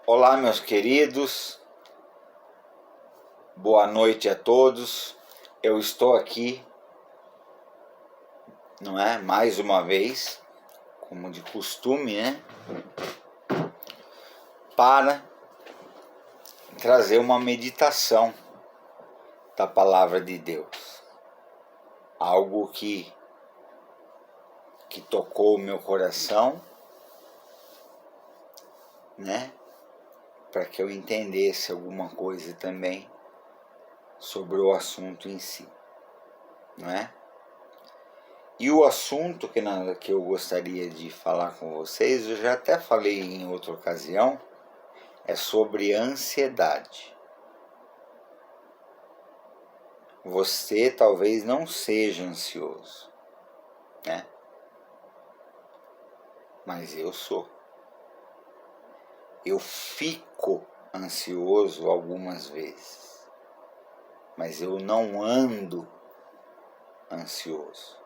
Olá, meus queridos, boa noite a todos. Eu estou aqui, não é? Mais uma vez, como de costume, né? Para trazer uma meditação da palavra de Deus. Algo que tocou o meu coração, né? Para que eu entendesse alguma coisa também sobre o assunto em si, não é? E o assunto que eu gostaria de falar com vocês, eu já até falei em outra ocasião, é sobre ansiedade. Você talvez não seja ansioso, né? Mas eu sou. Eu fico ansioso algumas vezes, mas eu não ando ansioso.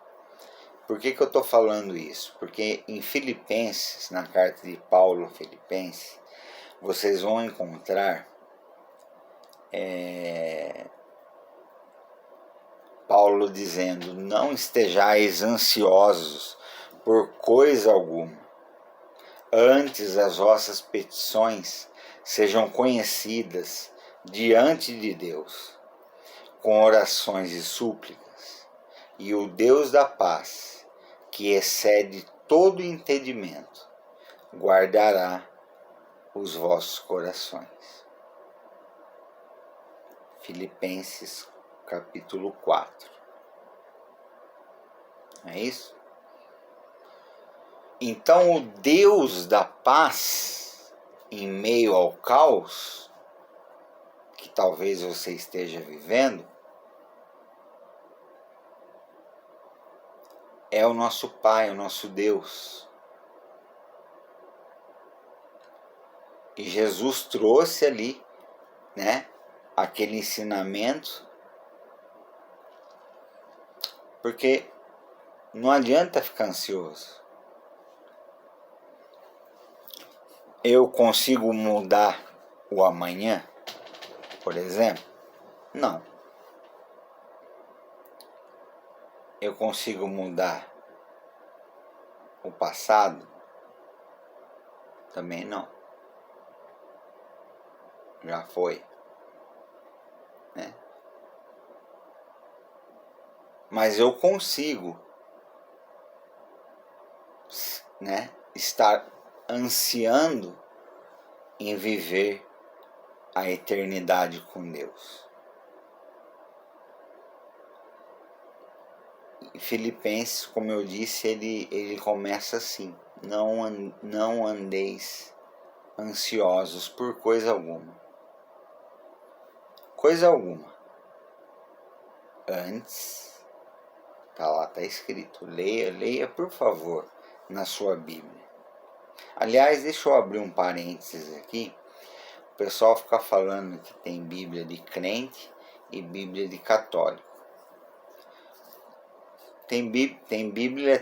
Por que eu estou falando isso? Porque em Filipenses, na carta de Paulo a Filipenses, vocês vão encontrar Paulo dizendo: não estejais ansiosos por coisa alguma, antes as vossas petições sejam conhecidas diante de Deus, com orações e súplicas, e o Deus da paz, que excede todo entendimento, guardará os vossos corações. Filipenses capítulo 4. É isso? Então o Deus da paz, em meio ao caos que talvez você esteja vivendo, é o nosso Pai, o nosso Deus. E Jesus trouxe ali, né, aquele ensinamento, porque não adianta ficar ansioso. Eu consigo mudar o amanhã, por exemplo? Não. Eu consigo mudar o passado? Também não. Já foi, né? Mas eu consigo, né, estar ansiando em viver a eternidade com Deus. Em Filipenses, como eu disse, ele começa assim: não andeis ansiosos por coisa alguma. Coisa alguma. Antes, tá escrito, leia por favor na sua Bíblia. Aliás, deixa eu abrir um parênteses aqui. O pessoal fica falando que tem Bíblia de crente e Bíblia de católico. Tem Bíblia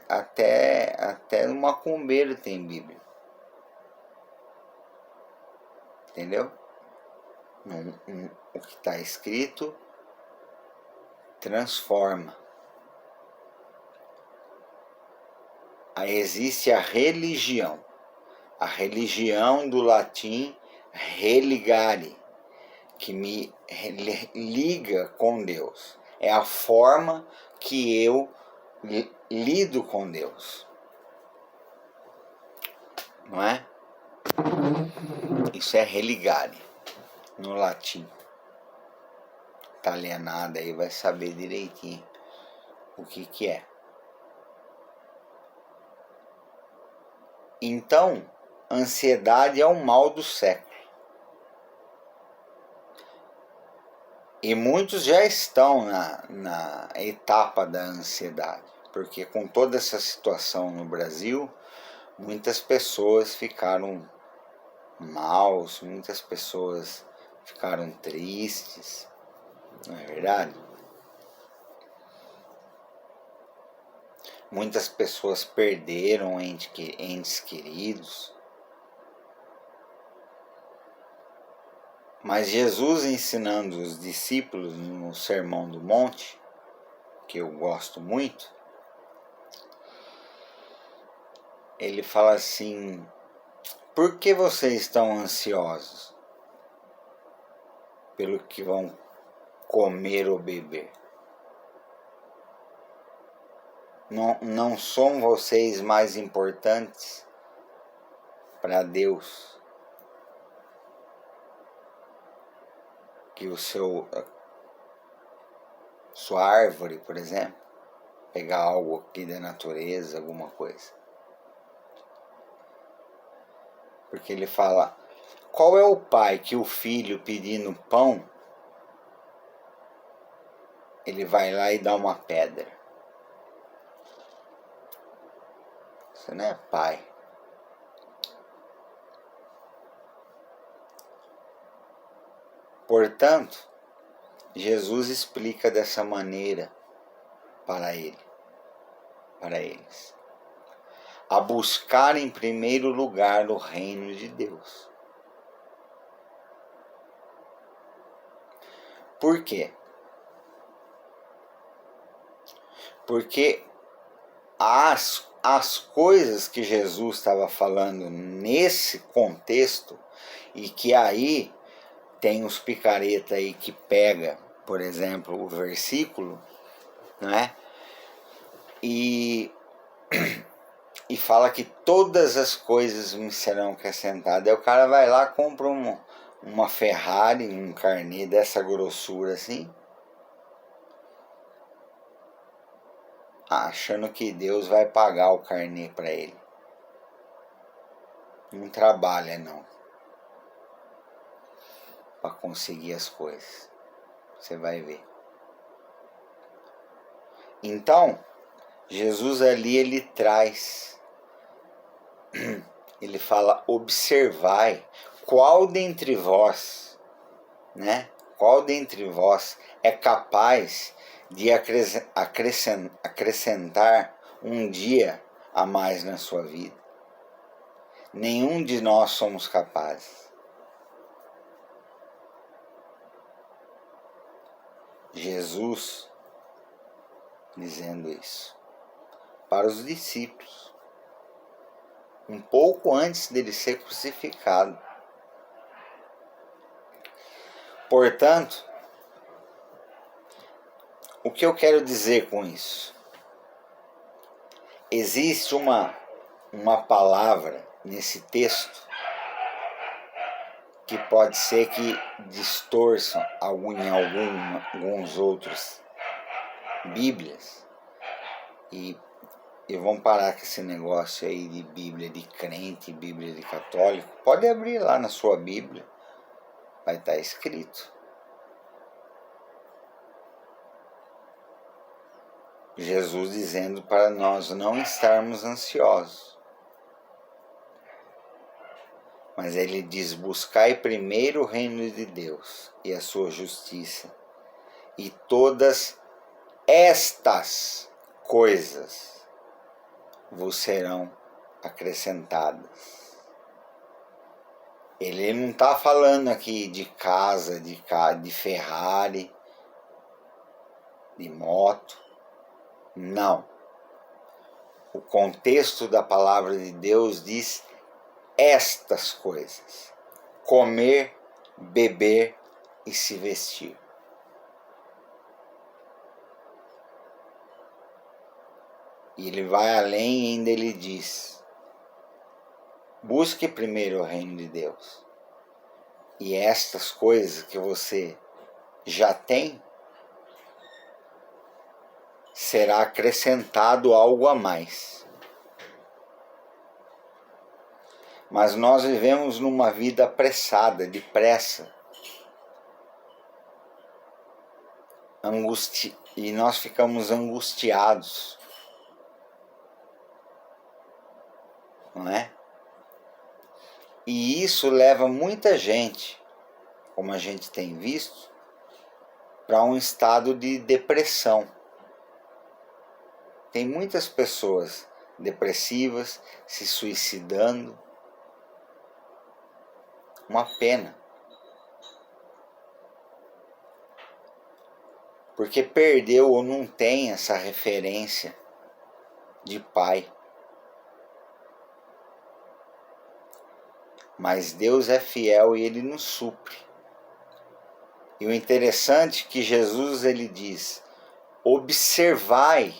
até no macumbeiro tem Bíblia. Entendeu? O que está escrito transforma. Aí existe a religião. A religião do latim religare, que me liga com Deus. É a forma que eu lido com Deus. Não é? Isso é religare, no latim. Italianada aí vai saber direitinho o que é. Então, ansiedade é o mal do século. E muitos já estão na etapa da ansiedade, porque com toda essa situação no Brasil, muitas pessoas ficaram maus, muitas pessoas ficaram tristes, não é verdade? Muitas pessoas perderam entes queridos. Mas Jesus ensinando os discípulos no Sermão do Monte, que eu gosto muito, ele fala assim: por que vocês estão ansiosos pelo que vão comer ou beber? Não são vocês mais importantes para Deus que sua árvore, por exemplo? Pegar algo aqui da natureza, alguma coisa. Porque ele fala: qual é o pai que o filho pedindo pão, ele vai lá e dá uma pedra? Você não é pai. Portanto, Jesus explica dessa maneira para eles: a buscar em primeiro lugar o reino de Deus. Por quê? Porque as coisas que Jesus estava falando nesse contexto, e que aí tem os picareta aí que pega, por exemplo, o versículo, né? E fala que todas as coisas me serão acrescentadas. Aí o cara vai lá, compra uma Ferrari, um carnê dessa grossura assim, achando que Deus vai pagar o carnê para ele. Não trabalha não para conseguir as coisas. Você vai ver. Então, Jesus ali ele traz, ele fala: observai qual dentre vós, né? Qual dentre vós é capaz de acrescentar um dia a mais na sua vida? Nenhum de nós somos capazes. Jesus dizendo isso para os discípulos, um pouco antes dele ser crucificado. Portanto, o que eu quero dizer com isso? Existe uma palavra nesse texto que pode ser que distorçam em alguns outros Bíblias, e vamos parar com esse negócio aí de Bíblia de crente, Bíblia de católico. Pode abrir lá na sua Bíblia, vai estar escrito: Jesus dizendo para nós não estarmos ansiosos. Mas ele diz: buscai primeiro o reino de Deus e a sua justiça, e todas estas coisas vos serão acrescentadas. Ele não está falando aqui de casa, de Ferrari, de moto. Não. O contexto da palavra de Deus diz estas coisas: comer, beber e se vestir. E ele vai além e ainda ele diz: busque primeiro o reino de Deus, e estas coisas que você já tem, será acrescentado algo a mais. Mas nós vivemos numa vida apressada, depressa, e nós ficamos angustiados, não é? E isso leva muita gente, como a gente tem visto, para um estado de depressão. Tem muitas pessoas depressivas, se suicidando. Uma pena. porque perdeu ou não tem essa referência de pai. Mas Deus é fiel e Ele nos supre. E o interessante é que Jesus ele diz: observai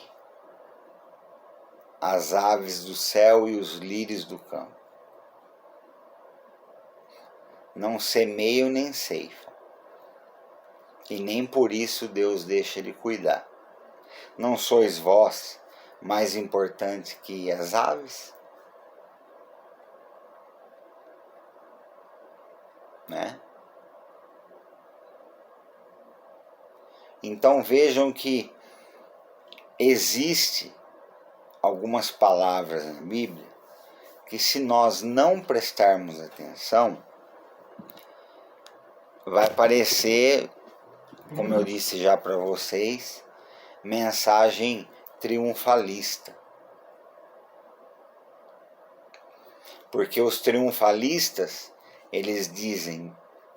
as aves do céu e os lírios do campo. Não semeiam nem ceifam, e nem por isso Deus deixa de cuidar. Não sois vós mais importante que as aves? Né? Então vejam que existe algumas palavras na Bíblia que, se nós não prestarmos atenção, vai parecer, como eu disse já para vocês, mensagem triunfalista. Porque os triunfalistas, eles dizem: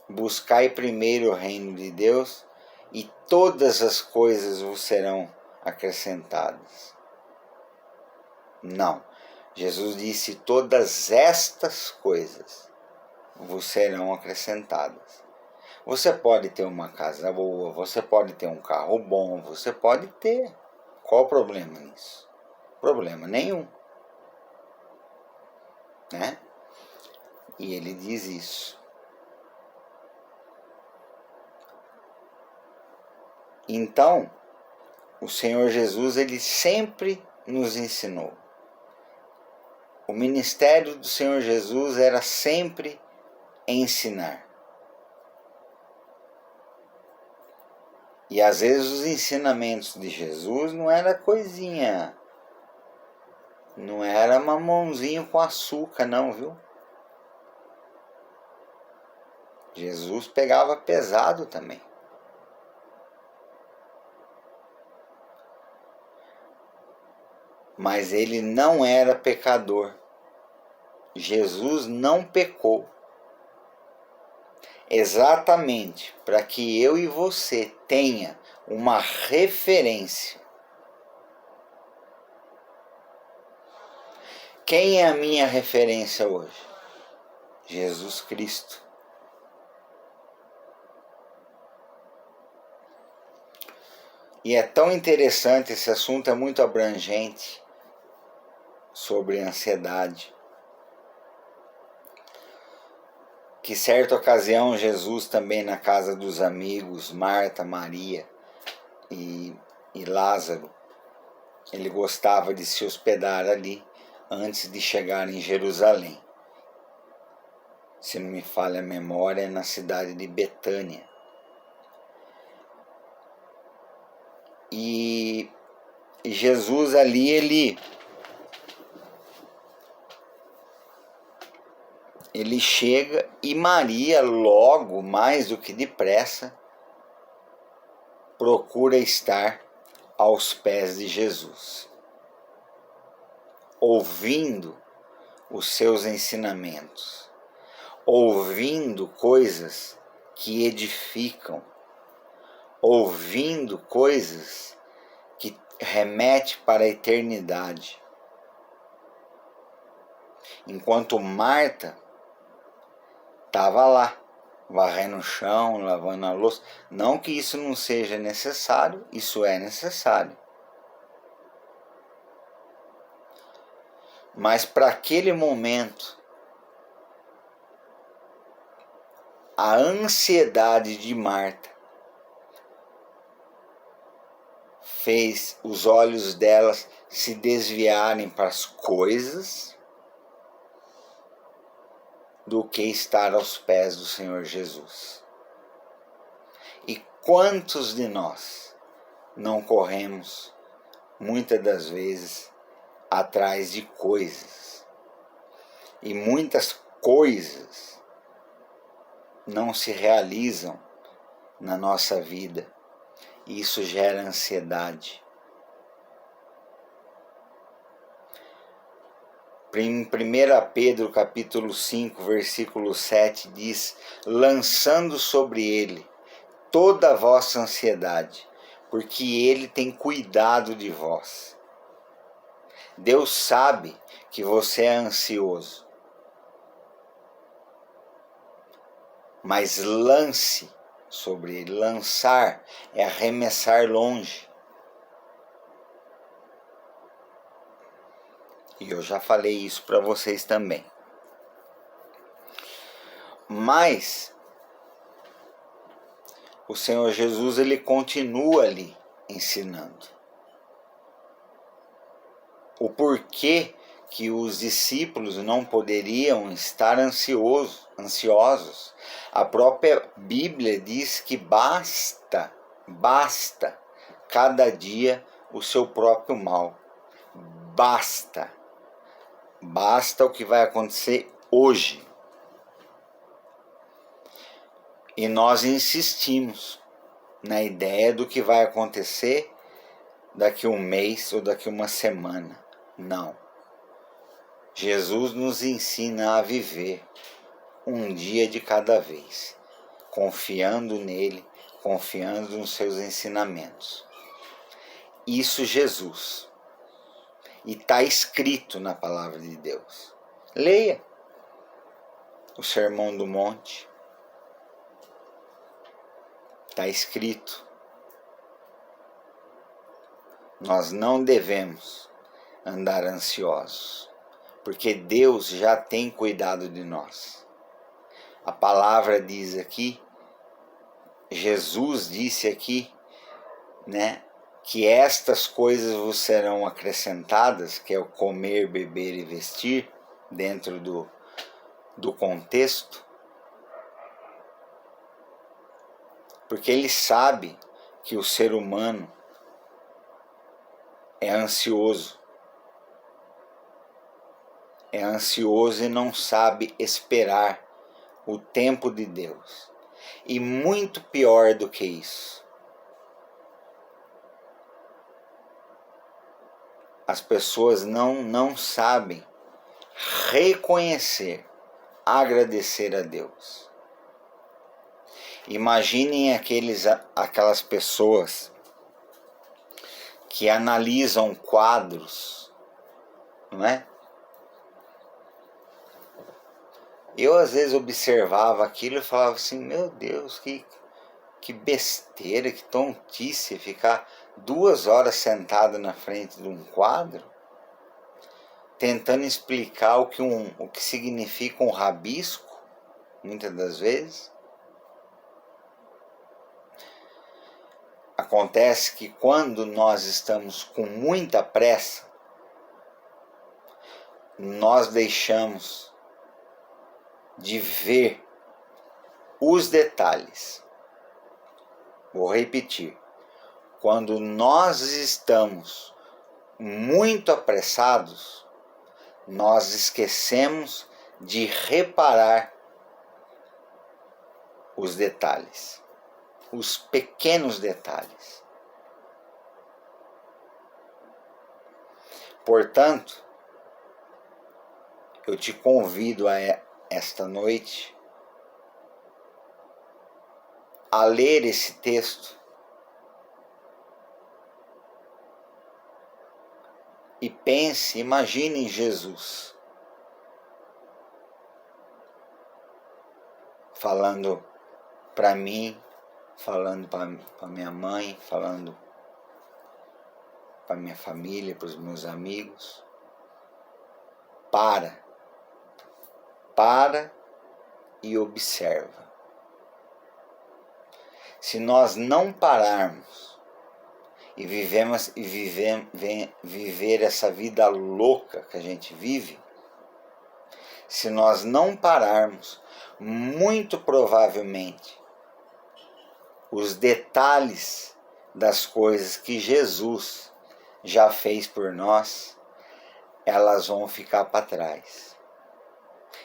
buscai primeiro o reino de Deus e todas as coisas vos serão acrescentadas. Não. Jesus disse: todas estas coisas vos serão acrescentadas. Você pode ter uma casa boa, você pode ter um carro bom, você pode ter. Qual o problema nisso? Problema nenhum. Né? E ele diz isso. Então, o Senhor Jesus, ele sempre nos ensinou. O ministério do Senhor Jesus era sempre ensinar. E às vezes os ensinamentos de Jesus não era coisinha, não era mamãozinho com açúcar não, viu? Jesus pegava pesado também. Mas ele não era pecador. Jesus não pecou. Exatamente para que eu e você tenha uma referência. Quem é a minha referência hoje? Jesus Cristo. E é tão interessante, esse assunto é muito abrangente, sobre ansiedade, que certa ocasião Jesus também na casa dos amigos, Marta, Maria e Lázaro, ele gostava de se hospedar ali antes de chegar em Jerusalém. Se não me falha a memória, é na cidade de Betânia. E Jesus ali, ele chega e Maria, logo, mais do que depressa, procura estar aos pés de Jesus, ouvindo os seus ensinamentos, ouvindo coisas que edificam, ouvindo coisas que remetem para a eternidade. Enquanto Marta estava lá, varrendo o chão, lavando a louça. Não que isso não seja necessário, isso é necessário. Mas para aquele momento, a ansiedade de Marta fez os olhos delas se desviarem para as coisas do que estar aos pés do Senhor Jesus. E quantos de nós não corremos, muitas das vezes, atrás de coisas? E muitas coisas não se realizam na nossa vida. E isso gera ansiedade. Em 1 Pedro capítulo 5, versículo 7 diz: lançando sobre ele toda a vossa ansiedade, porque Ele tem cuidado de vós. Deus sabe que você é ansioso, mas lance sobre ele. Lançar é arremessar longe. E eu já falei isso para vocês também. Mas o Senhor Jesus, ele continua ali ensinando o porquê que os discípulos não poderiam estar ansiosos. A própria Bíblia diz que basta cada dia o seu próprio mal. Basta o que vai acontecer hoje. E nós insistimos na ideia do que vai acontecer daqui um mês ou daqui uma semana. Não. Jesus nos ensina a viver um dia de cada vez, confiando nele, confiando nos seus ensinamentos. Isso Jesus. E está escrito na palavra de Deus. Leia o Sermão do Monte. Está escrito. Nós não devemos andar ansiosos, porque Deus já tem cuidado de nós. A palavra diz aqui, Jesus disse aqui, né, que estas coisas vos serão acrescentadas, que é o comer, beber e vestir, dentro do contexto, porque ele sabe que o ser humano é ansioso e não sabe esperar o tempo de Deus. E muito pior do que isso, as pessoas não sabem reconhecer, agradecer a Deus. Imaginem aquelas pessoas que analisam quadros, não é? Eu às vezes observava aquilo e falava assim, meu Deus, que besteira, que tontice ficar 2 horas sentado na frente de um quadro, tentando explicar o que significa um rabisco, muitas das vezes. Acontece que quando nós estamos com muita pressa, nós deixamos de ver os detalhes. Vou repetir. Quando nós estamos muito apressados, nós esquecemos de reparar os detalhes, os pequenos detalhes. Portanto, eu te convido esta noite a ler esse texto e pense, imagine Jesus falando para mim, falando para minha mãe, falando para minha família, para os meus amigos. Para e observa. Se nós não pararmos e viver essa vida louca que a gente vive, se nós não pararmos, muito provavelmente os detalhes das coisas que Jesus já fez por nós, elas vão ficar para trás.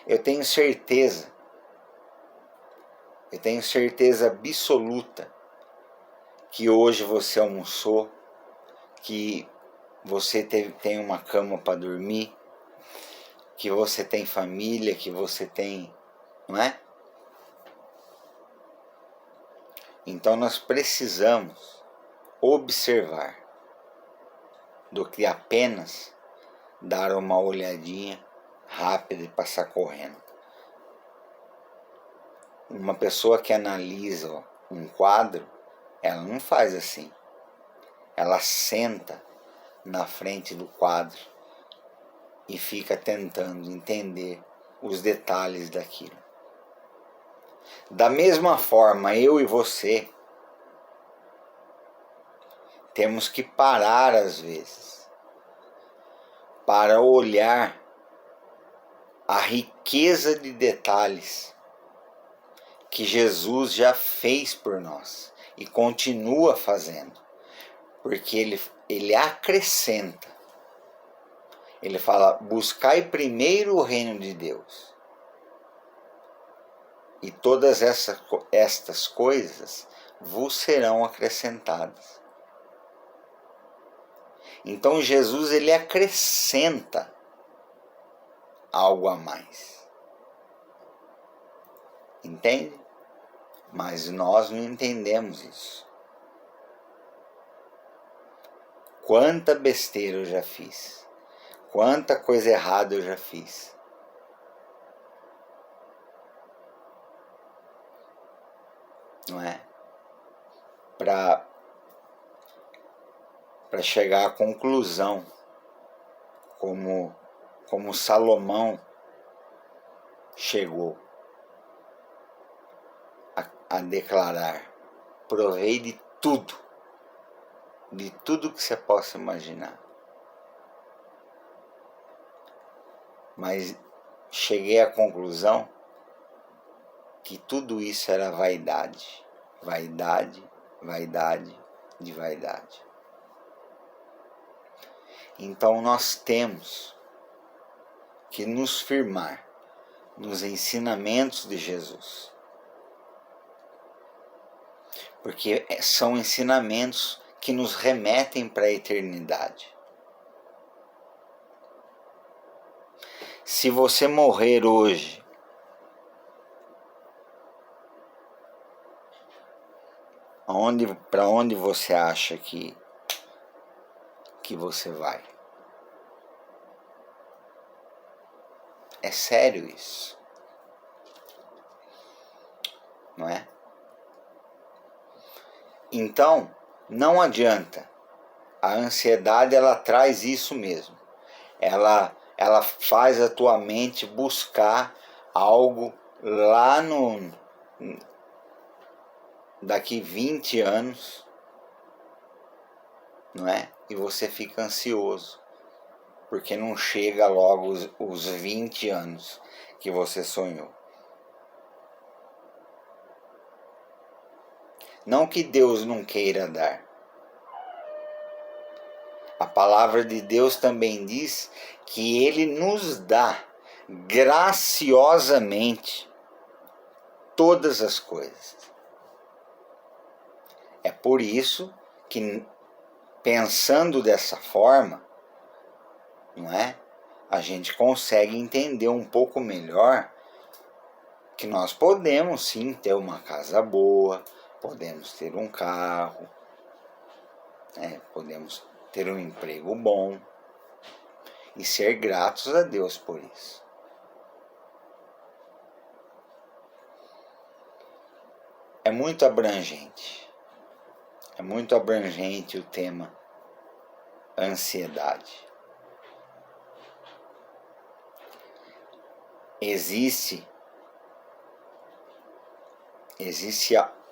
Eu tenho certeza absoluta que hoje você almoçou, que você tem uma cama para dormir, que você tem família, que você tem, não é? Então nós precisamos observar do que apenas dar uma olhadinha rápida e passar correndo. Uma pessoa que analisa um quadro, ela não faz assim. Ela senta na frente do quadro e fica tentando entender os detalhes daquilo. Da mesma forma, eu e você temos que parar às vezes para olhar a riqueza de detalhes que Jesus já fez por nós e continua fazendo, porque ele acrescenta. Ele fala: buscai primeiro o reino de Deus, e todas estas coisas vos serão acrescentadas. Então Jesus, ele acrescenta algo a mais. Entende? Mas nós não entendemos isso. Quanta besteira eu já fiz. Quanta coisa errada eu já fiz. Não é? Para chegar à conclusão, como Salomão chegou a declarar: provei de tudo que você possa imaginar, mas cheguei à conclusão que tudo isso era vaidade, vaidade, vaidade de vaidade. Então nós temos que nos firmar nos ensinamentos de Jesus, porque são ensinamentos que nos remetem para a eternidade. Se você morrer hoje, para onde você acha que você vai? É sério isso, não é? Então, não adianta. A ansiedade, ela traz isso mesmo. Ela faz a tua mente buscar algo lá daqui 20 anos, não é? E você fica ansioso, porque não chega logo os 20 anos que você sonhou. Não que Deus não queira dar. A palavra de Deus também diz que Ele nos dá graciosamente todas as coisas. É por isso que, pensando dessa forma, não é? A gente consegue entender um pouco melhor que nós podemos sim ter uma casa boa, podemos ter um carro, podemos ter um emprego bom e ser gratos a Deus por isso. É muito abrangente o tema ansiedade. Existe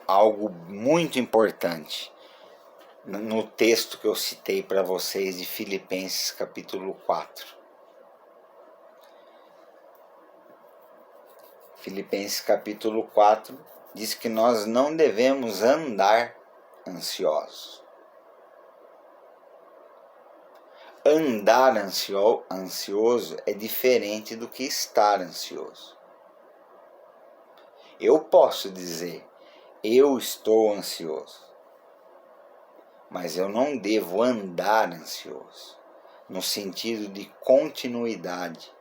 algo muito importante no texto que eu citei para vocês de Filipenses capítulo 4. Filipenses capítulo 4 diz que nós não devemos andar ansiosos. Andar ansioso é diferente do que estar ansioso. Eu posso dizer: eu estou ansioso, mas eu não devo andar ansioso, no sentido de continuidade,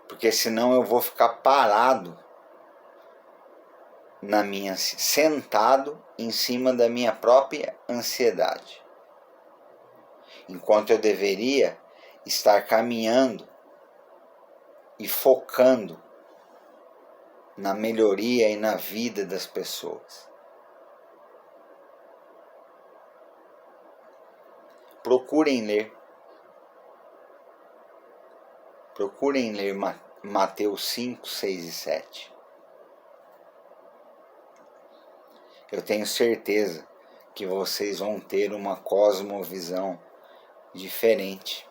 porque senão eu vou ficar parado sentado em cima da minha própria ansiedade, enquanto eu deveria estar caminhando e focando na melhoria e na vida das pessoas. Procurem ler Mateus 5, 6 e 7. Eu tenho certeza que vocês vão ter uma cosmovisão diferente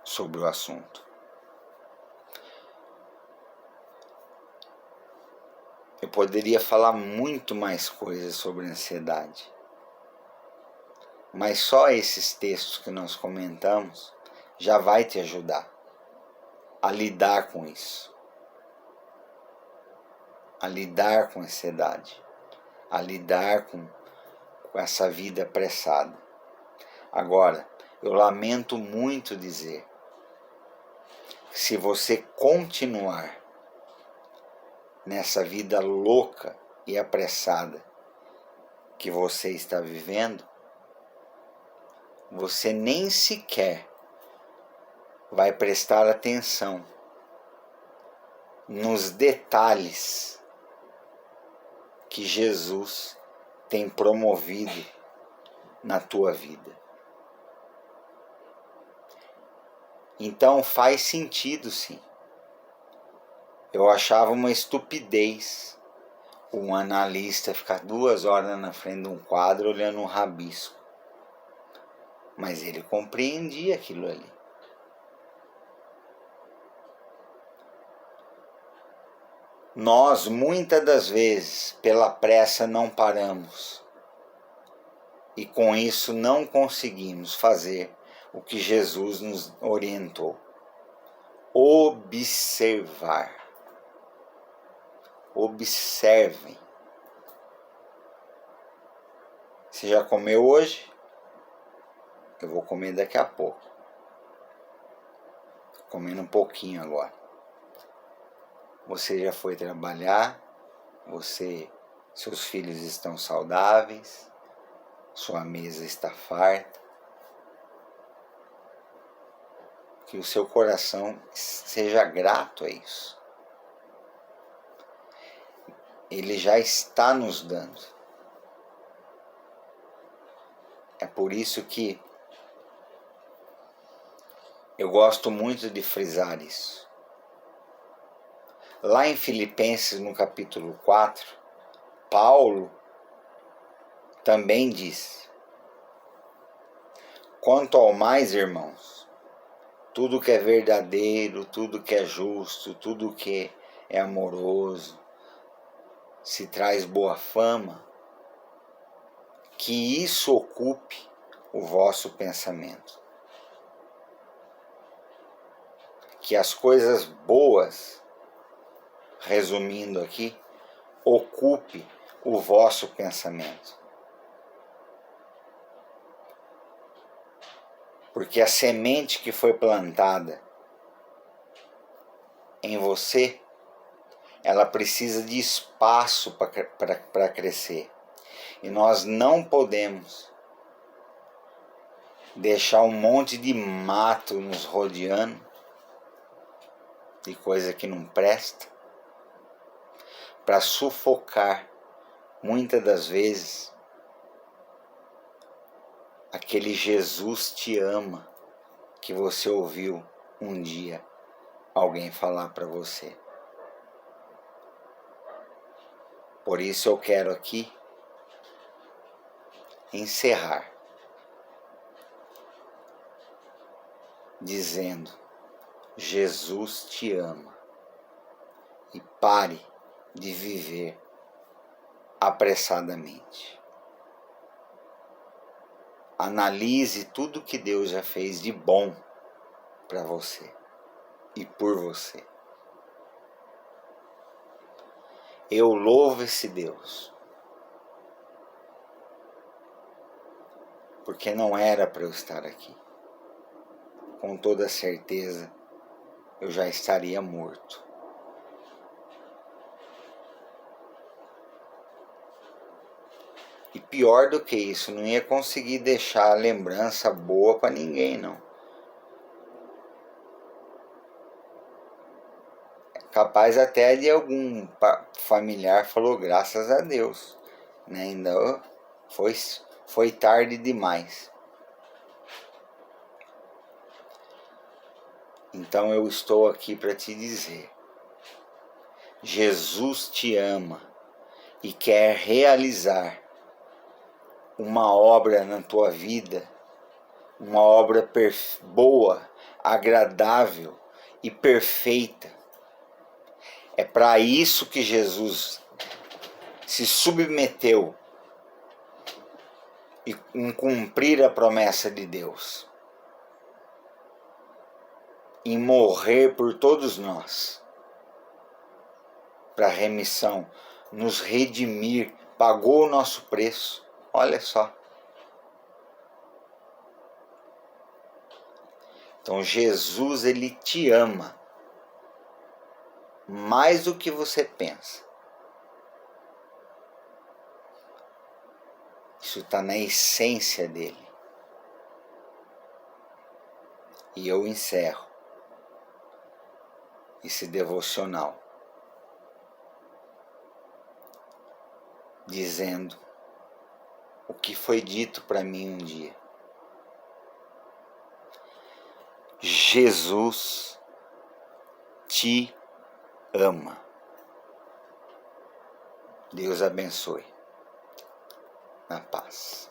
sobre o assunto. Eu poderia falar muito mais coisas sobre ansiedade, mas só esses textos que nós comentamos já vai te ajudar a lidar com isso, a lidar com a ansiedade, a lidar com essa vida apressada. Agora, eu lamento muito dizer que se você continuar nessa vida louca e apressada que você está vivendo, você nem sequer vai prestar atenção nos detalhes que Jesus tem promovido na tua vida. Então faz sentido, sim. Eu achava uma estupidez um analista ficar 2 horas na frente de um quadro olhando um rabisco. Mas ele compreendia aquilo ali. Nós, muitas das vezes, pela pressa não paramos. E com isso não conseguimos fazer o que Jesus nos orientou. Observar. Observem. Você já comeu hoje? Eu vou comer daqui a pouco. Comendo um pouquinho agora. Você já foi trabalhar? Seus filhos estão saudáveis? Sua mesa está farta? Que o seu coração seja grato a isso. Ele já está nos dando. É por isso que eu gosto muito de frisar isso. Lá em Filipenses, no capítulo 4, Paulo também diz: quanto ao mais, irmãos, tudo que é verdadeiro, tudo que é justo, tudo que é amoroso, se traz boa fama, que isso ocupe o vosso pensamento. Que as coisas boas, resumindo aqui, ocupe o vosso pensamento. Porque a semente que foi plantada em você, ela precisa de espaço para crescer. E nós não podemos deixar um monte de mato nos rodeando, de coisa que não presta, para sufocar, muitas das vezes, aquele Jesus te ama que você ouviu um dia alguém falar para você. Por isso eu quero aqui encerrar dizendo: Jesus te ama, e pare de viver apressadamente. Analise tudo que Deus já fez de bom para você e por você. Eu louvo esse Deus, porque não era para eu estar aqui. Com toda certeza, eu já estaria morto. pior do que isso, não ia conseguir deixar a lembrança boa para ninguém, não. Capaz até de algum familiar falou graças a Deus, né? Ainda foi tarde demais. Então eu estou aqui para te dizer, Jesus te ama e quer realizar uma obra na tua vida, uma obra boa, agradável e perfeita. É para isso que Jesus se submeteu em cumprir a promessa de Deus, em morrer por todos nós, para remissão, nos redimir, pagou o nosso preço. Olha só. Então Jesus, ele te ama mais do que você pensa. Isso está na essência dele. E eu encerro esse devocional dizendo o que foi dito para mim um dia. Jesus te ama. Deus abençoe. Na paz.